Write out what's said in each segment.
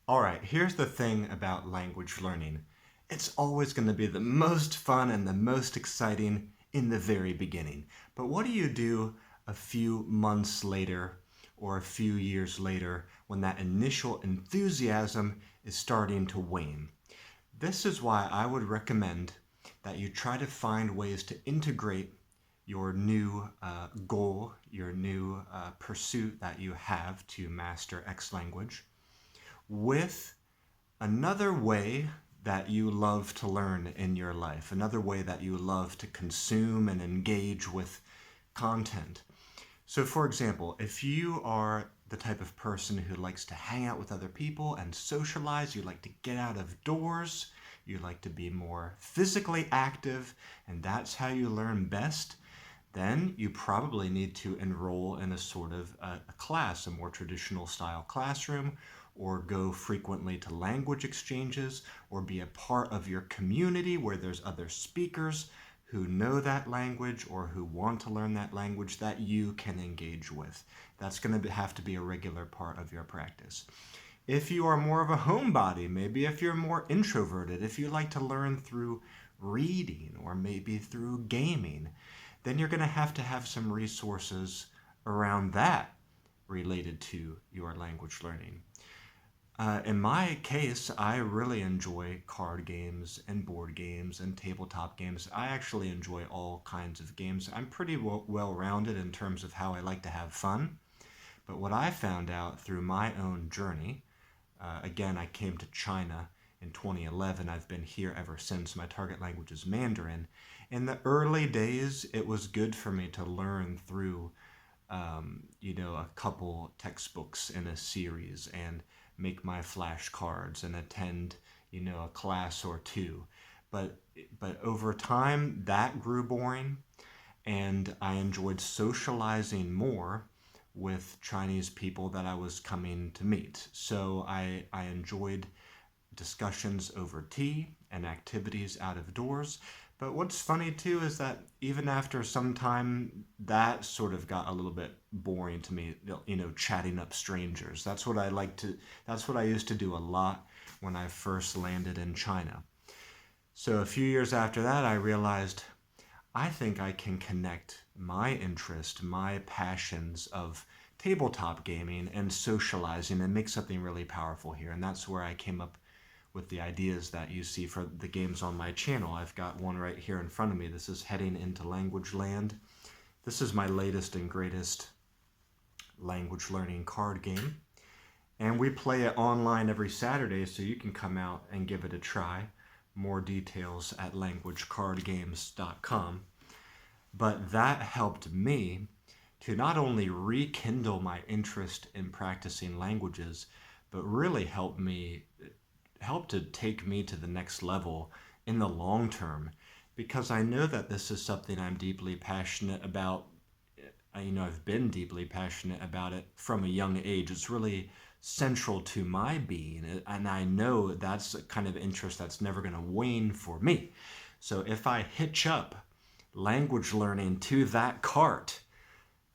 All right, here's the thing about language learning. It's always going to be the most fun and the most exciting in the very beginning. But what do you do a few months later or a few years later when that initial enthusiasm is starting to wane? This is why I would recommend that you try to find ways to integrate your new goal, your new pursuit that you have to master X language with another way that you love to learn in your life, another way that you love to consume and engage with content. So, for example, if you are the type of person who likes to hang out with other people and socialize, you like to get out of doors, you like to be more physically active, and that's how you learn best, then you probably need to enroll in a sort of a class, a more traditional style classroom, or go frequently to language exchanges, or be a part of your community where there's other speakers who know that language or who want to learn that language that you can engage with. That's going to have to be a regular part of your practice. If you are more of a homebody, maybe if you're more introverted, if you like to learn through reading or maybe through gaming, then you're going to have some resources around that related to your language learning. In my case, I really enjoy card games and board games and tabletop games. I actually enjoy all kinds of games. I'm pretty well-rounded in terms of how I like to have fun. But what I found out through my own journey, again, I came to China in 2011. I've been here ever since. My target language is Mandarin. In the early days, it was good for me to learn through, a couple textbooks in a series and make my flashcards and attend, a class or two. But but over time, that grew boring, and I enjoyed socializing more with Chinese people that I was coming to meet. So I enjoyed discussions over tea and activities out of doors. But what's funny too is that even after some time, that sort of got a little bit boring to me, chatting up strangers. That's what I used to do a lot when I first landed in China. So a few years after that, I realized I think I can connect my interest, my passions of tabletop gaming and socializing and make something really powerful here. And that's where I came up with the ideas that you see for the games on my channel. I've got one right here in front of me. This is Heading into Language Land. This is my latest and greatest language learning card game. And we play it online every Saturday, so you can come out and give it a try. More details at languagecardgames.com. But that helped me to not only rekindle my interest in practicing languages, but really help to take me to the next level in the long term, because I know that this is something I'm deeply passionate about. I've been deeply passionate about it from a young age. It's really central to my being, and I know that's a kind of interest that's never going to wane for me. So if I hitch up language learning to that cart,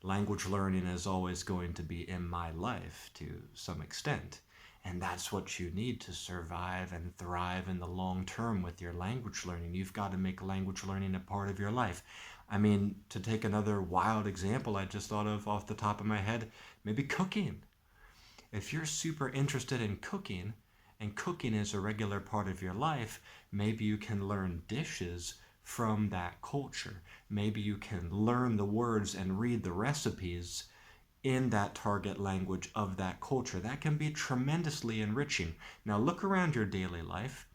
language learning is always going to be in my life to some extent. And that's what you need to survive and thrive in the long term with your language learning. You've got to make language learning a part of your life. I mean, to take another wild example I just thought of off the top of my head, maybe cooking. If you're super interested in cooking, and cooking is a regular part of your life, maybe you can learn dishes from that culture. Maybe you can learn the words and read the recipes in that target language of that culture. That can be tremendously enriching. Now look around your daily life.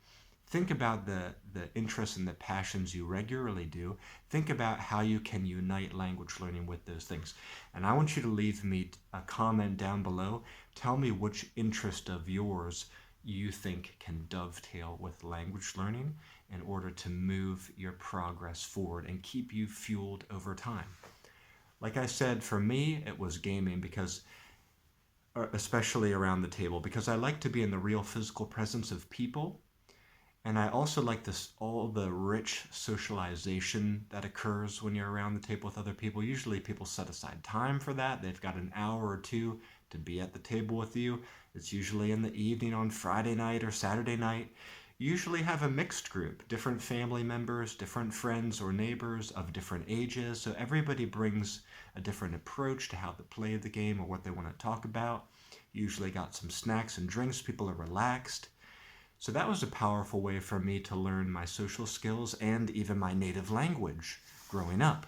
Think about the interests and the passions you regularly do. Think about how you can unite language learning with those things. And I want you to leave me a comment down below. Tell me which interest of yours you think can dovetail with language learning in order to move your progress forward and keep you fueled over time. Like I said, for me, it was gaming, because, especially around the table, because I like to be in the real physical presence of people. And I also like all the rich socialization that occurs when you're around the table with other people. Usually people set aside time for that. They've got an hour or two to be at the table with you. It's usually in the evening on Friday night or Saturday night. You usually have a mixed group, different family members, different friends or neighbors of different ages. So everybody brings a different approach to how to play the game or what they want to talk about. You usually got some snacks and drinks. People are relaxed. So that was a powerful way for me to learn my social skills and even my native language growing up.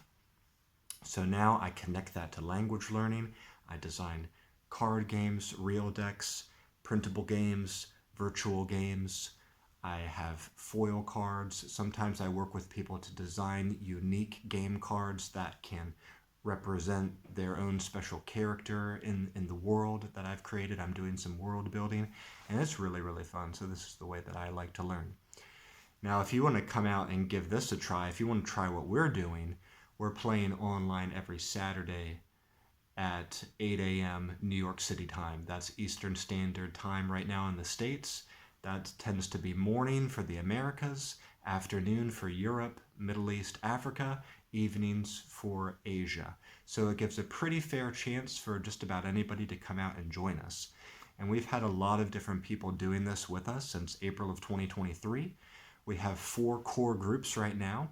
So now I connect that to language learning. I design card games, real decks, printable games, virtual games. I have foil cards. Sometimes I work with people to design unique game cards that can represent their own special character in the world that I've created. I'm doing some world building, and it's really, really fun. So this is the way that I like to learn. Now, if you want to come out and give this a try, if you want to try what we're doing, we're playing online every Saturday at 8 a.m. New York City time. That's Eastern Standard Time right now in the States. That tends to be morning for the Americas, afternoon for Europe, Middle East, Africa, evenings for Asia. So it gives a pretty fair chance for just about anybody to come out and join us. And we've had a lot of different people doing this with us since April of 2023. We have 4 core groups right now.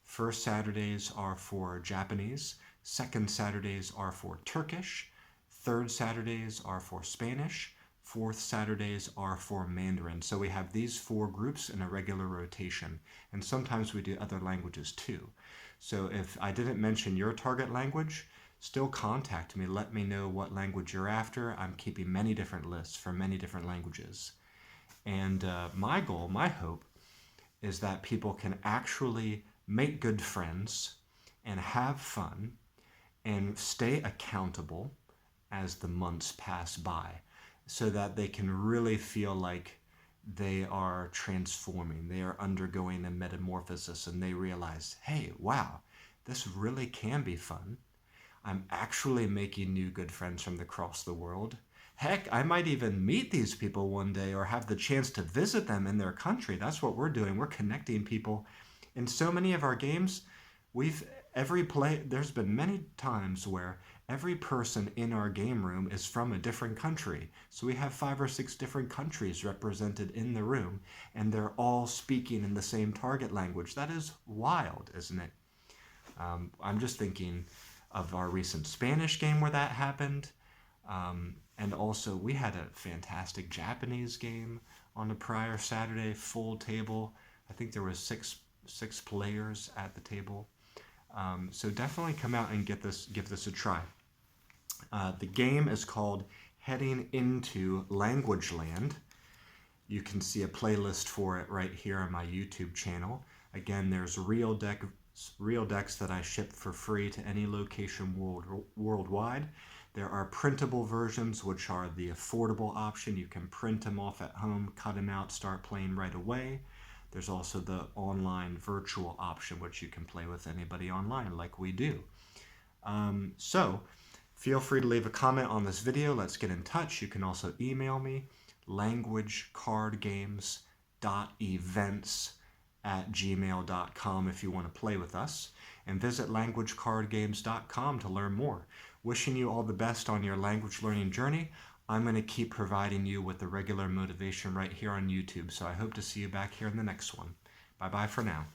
First Saturdays are for Japanese, second Saturdays are for Turkish, third Saturdays are for Spanish, fourth Saturdays are for Mandarin. So we have these 4 groups in a regular rotation, and sometimes we do other languages too. So if I didn't mention your target language, still contact me. Let me know what language you're after. I'm keeping many different lists for many different languages. And my goal, my hope, is that people can actually make good friends and have fun and stay accountable as the months pass by, so that they can really feel like they are transforming, they are undergoing a metamorphosis, and they realize, hey, wow, this really can be fun. I'm actually making new good friends from across the world. Heck, I might even meet these people one day or have the chance to visit them in their country. That's what we're doing. We're connecting people. In so many of our games, there's been many times where every person in our game room is from a different country. So we have 5 or 6 different countries represented in the room, and they're all speaking in the same target language. That is wild, isn't it? I'm just thinking of our recent Spanish game where that happened. And also, we had a fantastic Japanese game on a prior Saturday, full table. I think there was six players at the table. So definitely come out and give this a try. The game is called Heading into Language Land. You can see a playlist for it right here on my YouTube channel. Again, there's real decks that I ship for free to any location worldwide. There are printable versions, which are the affordable option. You can print them off at home, cut them out, start playing right away. There's also the online virtual option, which you can play with anybody online like we do. So feel free to leave a comment on this video. Let's get in touch. You can also email me, languagecardgames.events@gmail.com if you want to play with us, and visit languagecardgames.com to learn more. Wishing you all the best on your language learning journey. I'm going to keep providing you with the regular motivation right here on YouTube, so I hope to see you back here in the next one. Bye-bye for now.